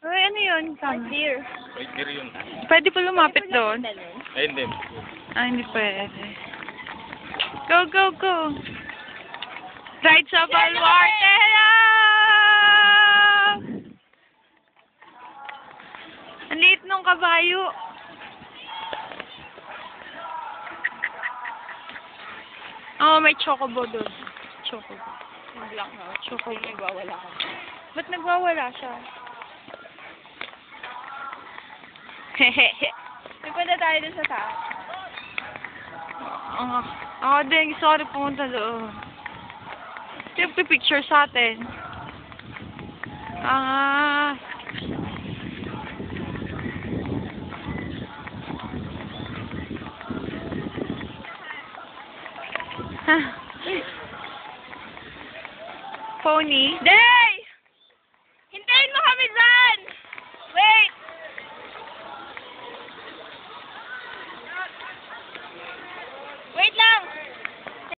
Uy, ano yun? Deer. Wait, dear yun. Pwede pa lumapit doon? Ayun din. Hindi pwede. Go, go, go! Ride sa Baluarte! Hello! Ang liit nung kabayo. Oh, may chocobo doon. Chocobo. Black na. Chocobo. Nagwawala ka. Ba't nagwawala siya? Hehehe. May punta tayo dun sa taas. Ako din, sorry pumunta doon. Yung picture sa atin. Pony? Day!